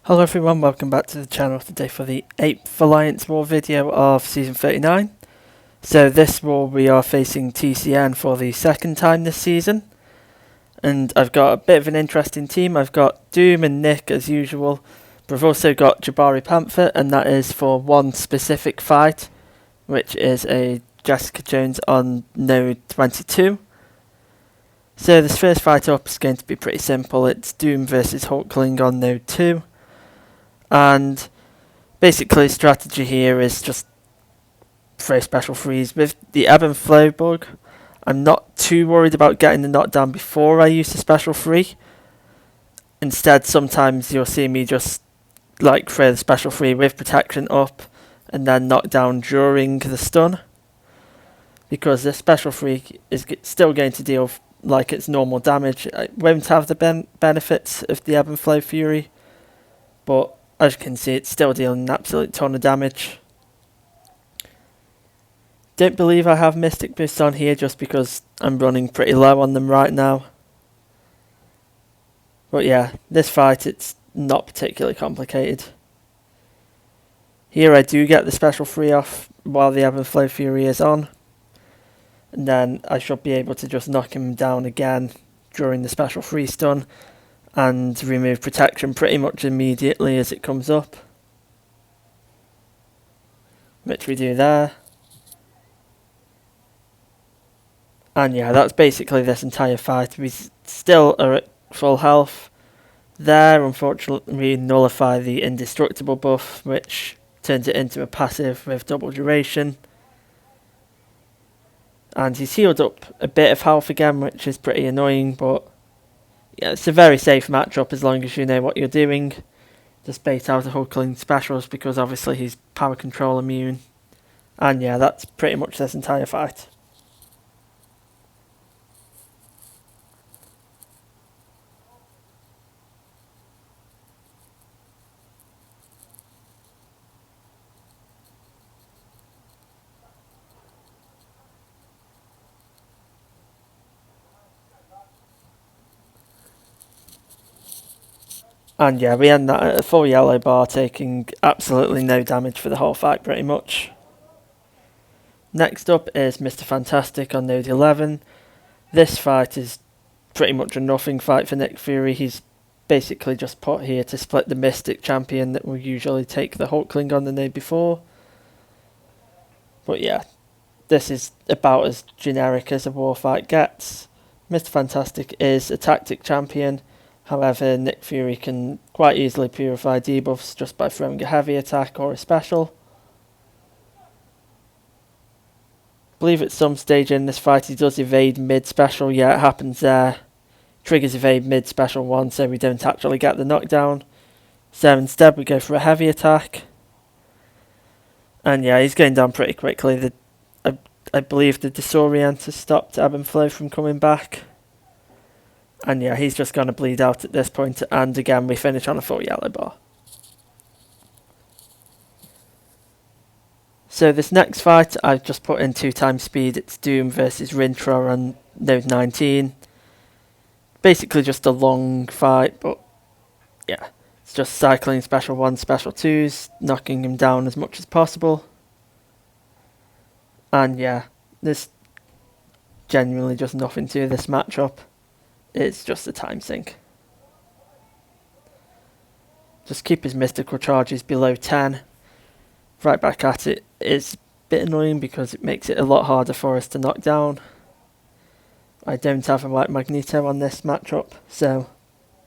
Hello everyone, welcome back to the channel today for the 8th Alliance War video of Season 39. So this war we are facing TCN for the second time this season. And I've got a bit of an interesting team. I've got Doom and Nick as usual. But I've also got Jabari Panther, and that is for one specific fight, which is a Jessica Jones on node 22. So this first fight up is going to be pretty simple. It's Doom versus Hulkling on node 2. And basically strategy here is just throw special freeze. With the ebb and flow bug, I'm not too worried about getting the knockdown before I use the special free. Instead, sometimes you'll see me just like throw the special free with protection up and then knock down during the stun, because the special free is still going to deal like its normal damage. It won't have the benefits of the ebb and flow fury, but as you can see, it's still dealing an absolute ton of damage. Don't believe I have Mystic Boost on here just because I'm running pretty low on them right now. But yeah, this fight, it's not particularly complicated. Here I do get the special free off while the Ebb and Flow Fury is on. And then I should be able to just knock him down again during the special free stun and remove protection pretty much immediately as it comes up, which we do there. And yeah, that's basically this entire fight. We still are at full health. There, unfortunately, we nullify the indestructible buff, which turns it into a passive with double duration. And he's healed up a bit of health again, which is pretty annoying, but yeah, it's a very safe matchup as long as you know what you're doing. Just bait out the Hulkling specials because obviously he's power control immune. And yeah, that's pretty much this entire fight. And yeah, we end that at a full yellow bar, taking absolutely no damage for the whole fight pretty much. Next up is Mr. Fantastic on node 11. This fight is pretty much a nothing fight for Nick Fury. He's basically just put here to split the Mystic champion that will usually take the Hulkling on the node before. But yeah, this is about as generic as a war fight gets. Mr. Fantastic is a tactic champion. However, Nick Fury can quite easily purify debuffs just by throwing a heavy attack or a special. I believe at some stage in this fight he does evade mid-special. Yeah, it happens there. Triggers evade mid-special 1, so we don't actually get the knockdown. So instead we go for a heavy attack. And yeah, he's going down pretty quickly. I believe the disorient has stopped Ebb and Flow from coming back. And yeah, he's just going to bleed out at this point, and again we finish on a full yellow bar. So this next fight I've just put in 2 times speed. It's Doom versus Rintra on node 19. Basically just a long fight, but yeah, it's just cycling special 1, special 2s, knocking him down as much as possible. And yeah, there's genuinely just nothing to this matchup. It's just a time sink. Just keep his mystical charges below 10. Right back at it is a bit annoying because it makes it a lot harder for us to knock down. I don't have a white Magneto on this matchup, so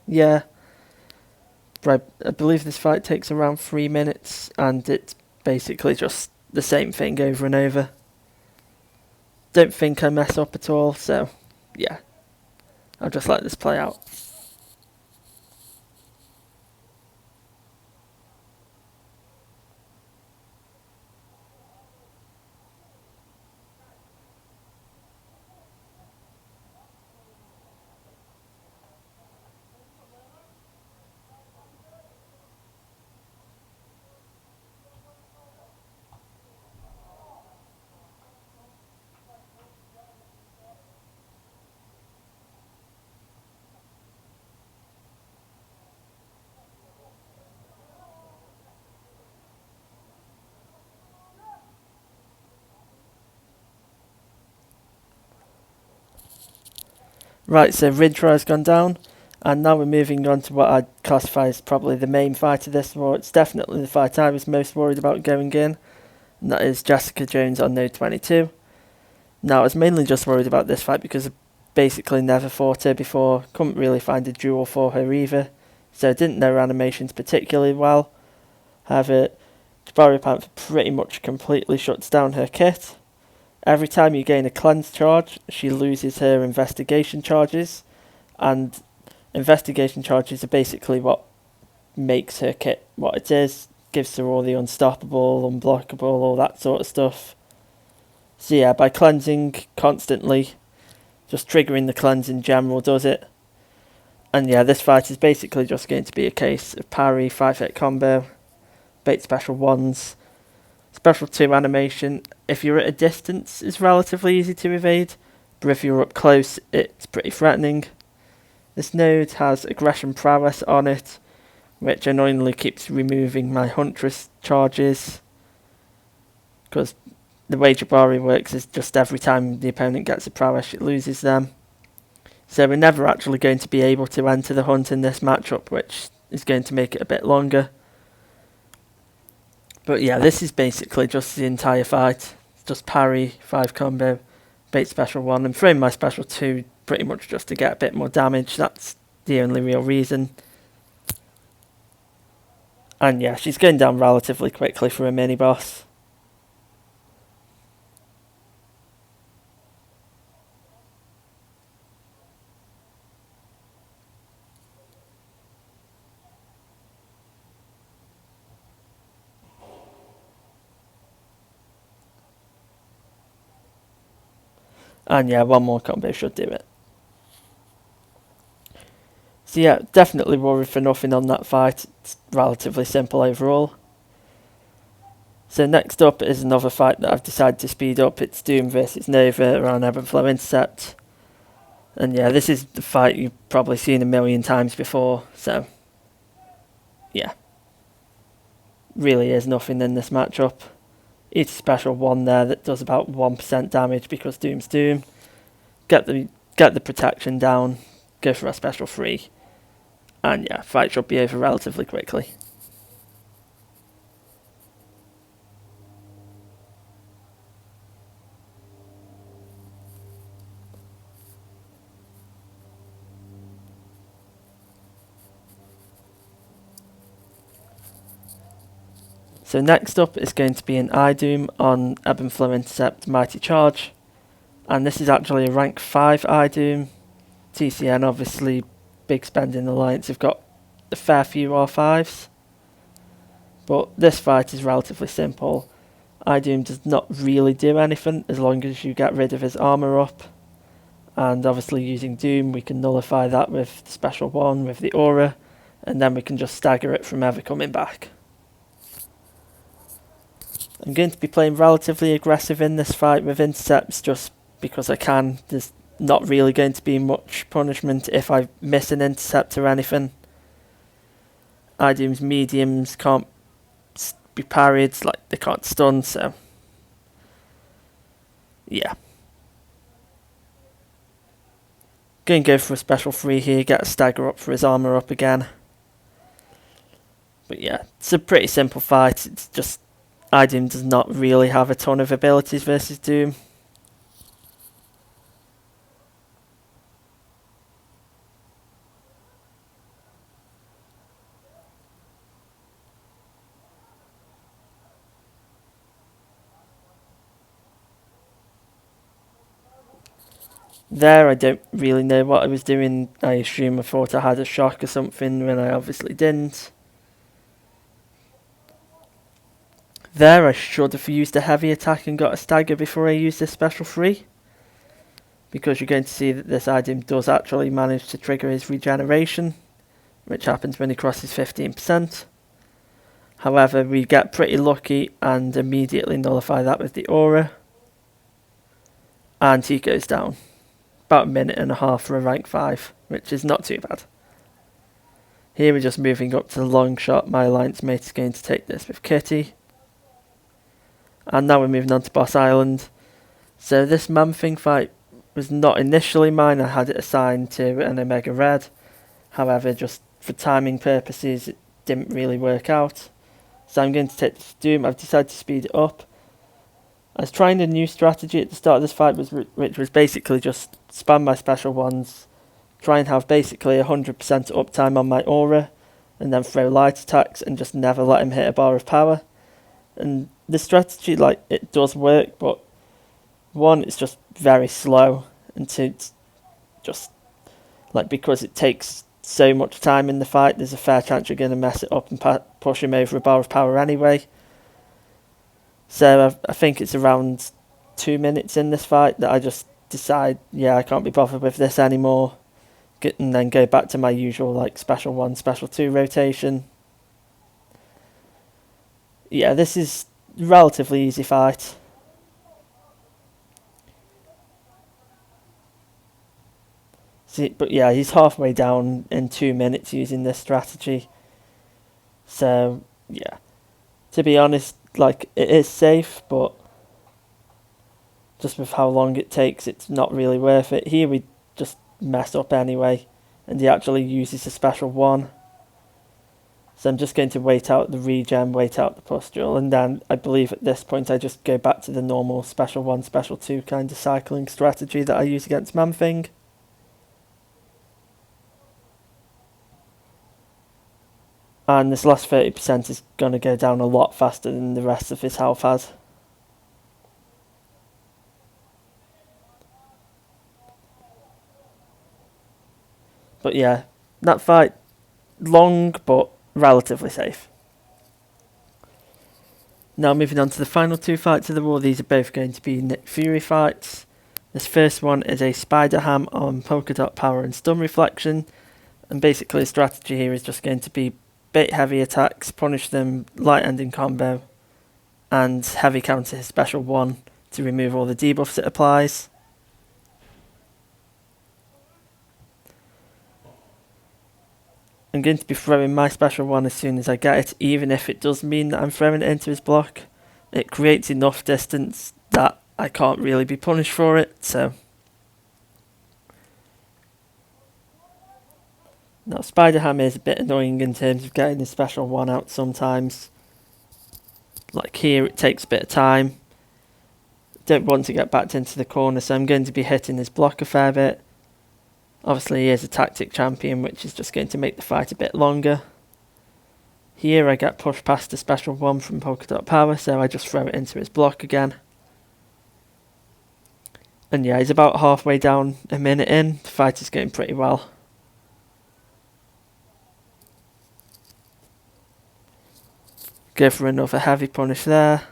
yeah. But I believe this fight takes around 3 minutes, and it's basically just the same thing over and over. Don't think I mess up at all, so yeah. I'll just let this play out. Right, so Ridra has gone down, and now we're moving on to what I'd classify as probably the main fight of this war. It's definitely the fight I was most worried about going in, and that is Jessica Jones on Node 22. Now, I was mainly just worried about this fight because I basically never fought her before, couldn't really find a duel for her either, so I didn't know her animations particularly well. However, Jabari Panther pretty much completely shuts down her kit. Every time you gain a cleanse charge, she loses her investigation charges, and investigation charges are basically what makes her kit what it is, gives her all the unstoppable, unblockable, all that sort of stuff. So yeah, by cleansing constantly, just triggering the cleanse in general does it. And yeah, this fight is basically just going to be a case of parry, 5-hit combo, bait special 1s, special 2 animation. If you're at a distance, it's relatively easy to evade, but if you're up close, it's pretty threatening. This node has aggression prowess on it, which annoyingly keeps removing my Huntress charges, because the way Jabari works is just every time the opponent gets a prowess, it loses them. So we're never actually going to be able to enter the hunt in this matchup, which is going to make it a bit longer. But yeah, this is basically just the entire fight. It's just parry, 5 combo, bait special 1, and throwing my special 2 pretty much just to get a bit more damage. That's the only real reason. And yeah, she's going down relatively quickly for a mini boss. And yeah, one more combo should do it. So yeah, definitely worried for nothing on that fight. It's relatively simple overall. So next up is another fight that I've decided to speed up. It's Doom versus Nova around Ebb and Flow Intercept. And yeah, this is the fight you've probably seen a million times before. So yeah, really is nothing in this matchup. It's a special 1 there that does about 1% damage because Doom's Doom. Get the protection down, go for a special 3. And yeah, fight should be over relatively quickly. So next up is going to be an iDoom on Ebb and Flow Intercept Mighty Charge. And this is actually a rank 5 iDoom. TCN obviously, big spending alliance, have got a fair few R5s. But this fight is relatively simple. iDoom does not really do anything as long as you get rid of his armour up. And obviously using Doom we can nullify that with the special 1 with the aura. And then we can just stagger it from ever coming back. I'm going to be playing relatively aggressive in this fight with intercepts just because I can. There's not really going to be much punishment if I miss an intercept or anything. iDoom's mediums can't be parried, like they can't stun, so yeah. Going to go for a special 3 here, get a stagger up for his armour up again. But yeah, it's a pretty simple fight. It's just iDoom does not really have a ton of abilities versus Doom. There, I don't really know what I was doing. I assume I thought I had a shock or something when I obviously didn't. There, I should have used a heavy attack and got a stagger before I used this special 3. Because you're going to see that this item does actually manage to trigger his regeneration, which happens when he crosses 15%. However, we get pretty lucky and immediately nullify that with the aura. And he goes down. About a minute and a half for a rank 5, which is not too bad. Here we're just moving up to the long shot. My alliance mate is going to take this with Kitty. And now we're moving on to Boss Island. So this Man-Thing fight was not initially mine. I had it assigned to an Omega Red. However, just for timing purposes, it didn't really work out. So I'm going to take this Doom. I've decided to speed it up. I was trying a new strategy at the start of this fight, which was basically just spam my special ones, try and have basically 100% uptime on my aura, and then throw light attacks and just never let him hit a bar of power. And the strategy, like, it does work, but one, it's just very slow, and two, it's just, like, because it takes so much time in the fight, there's a fair chance you're going to mess it up and push him over a bar of power anyway. So I think it's around 2 minutes in this fight that I just decide, yeah, I can't be bothered with this anymore, and then go back to my usual, like, special 1, special 2 rotation. Yeah, this is a relatively easy fight. See, but yeah, he's halfway down in 2 minutes using this strategy. So, yeah. To be honest, like, it is safe, but just with how long it takes, it's not really worth it. Here we just mess up anyway, and he actually uses a special 1. So I'm just going to wait out the regen, wait out the pustule, and then I believe at this point I just go back to the normal special 1, special 2 kind of cycling strategy that I use against Man-Thing. And this last 30% is going to go down a lot faster than the rest of his health has. But yeah, that fight, long but relatively safe. Now moving on to the final 2 fights of the war, these are both going to be Nick Fury fights. This first one is a Spider Ham on Polka Dot Power and Stun Reflection, and basically the strategy here is just going to be bait heavy attacks, punish them, light ending combo, and heavy counter his special 1 to remove all the debuffs it applies. I'm going to be throwing my special 1 as soon as I get it, even if it does mean that I'm throwing it into his block. It creates enough distance that I can't really be punished for it, so... Now, Spider-Ham is a bit annoying in terms of getting his special 1 out sometimes. Like here, it takes a bit of time. Don't want to get backed into the corner, so I'm going to be hitting his block a fair bit. Obviously, he is a tactic champion, which is just going to make the fight a bit longer. Here, I get pushed past the special 1 from Polka Dot Power, so I just throw it into his block again. And yeah, he's about halfway down, a minute in. The fight is going pretty well. Go for another heavy punish there.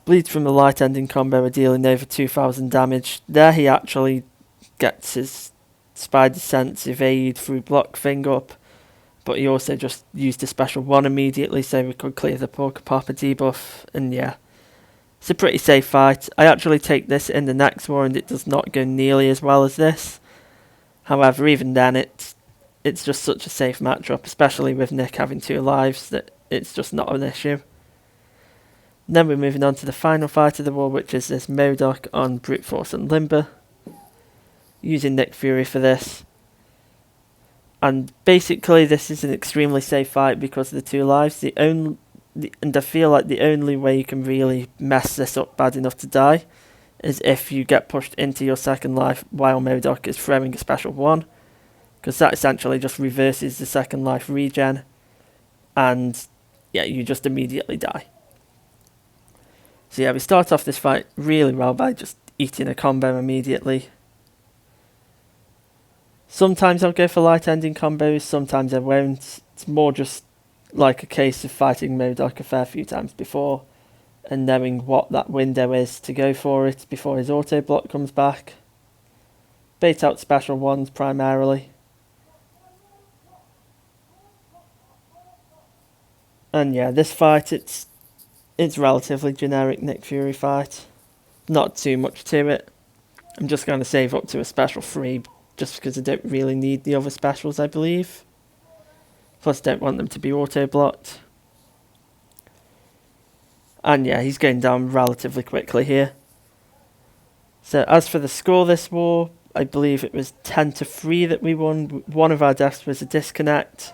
Bleeds from the light ending combo are dealing over 2000 damage. There he actually gets his Spider Sense evade through block thing up, but he also just used a special 1 immediately so we could clear the Polka Popper debuff, and yeah, it's a pretty safe fight. I actually take this in the next war and it does not go nearly as well as this. However, even then it's just such a safe matchup, especially with Nick having 2 lives, that it's just not an issue. Then we're moving on to the final fight of the war, which is this MODOK on Brute Force and Limber. Using Nick Fury for this. And basically this is an extremely safe fight because of the 2 lives. And I feel like the only way you can really mess this up bad enough to die is if you get pushed into your second life while MODOK is throwing a special 1. Because that essentially just reverses the second life regen. And yeah, you just immediately die. So yeah, we start off this fight really well by just eating a combo immediately. Sometimes I'll go for light ending combos, sometimes I won't. It's more just like a case of fighting MODOK a fair few times before and knowing what that window is to go for it before his auto block comes back. Bait out special 1s primarily. And yeah, this fight, it's relatively generic Nick Fury fight. Not too much to it. I'm just going to save up to a special 3 just because I don't really need the other specials, I believe. Plus, I don't want them to be auto-blocked. And yeah, he's going down relatively quickly here. So as for the score this war, I believe it was 10-3 that we won. One of our deaths was a disconnect.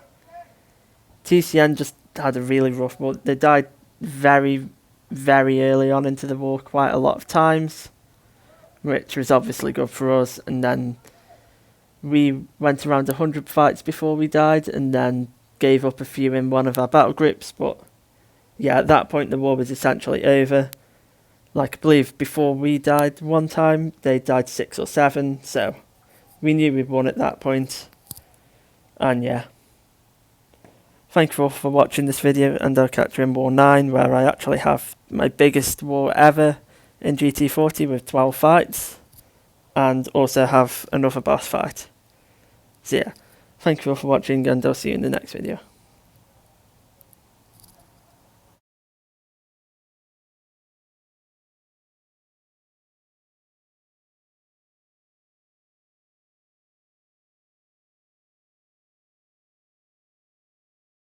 TCN just had a really rough war. They died very, very early on into the war quite a lot of times, which was obviously good for us. And then we went around 100 fights before we died, and then gave up a few in one of our battle groups. But yeah, at that point the war was essentially over. Like, I believe before we died one time, they died 6 or 7, so we knew we'd won at that point. And yeah. Thank you all for watching this video, and I'll catch you in War 9, where I actually have my biggest war ever in GT40 with 12 fights, and also have another boss fight. So yeah, thank you all for watching, and I'll see you in the next video.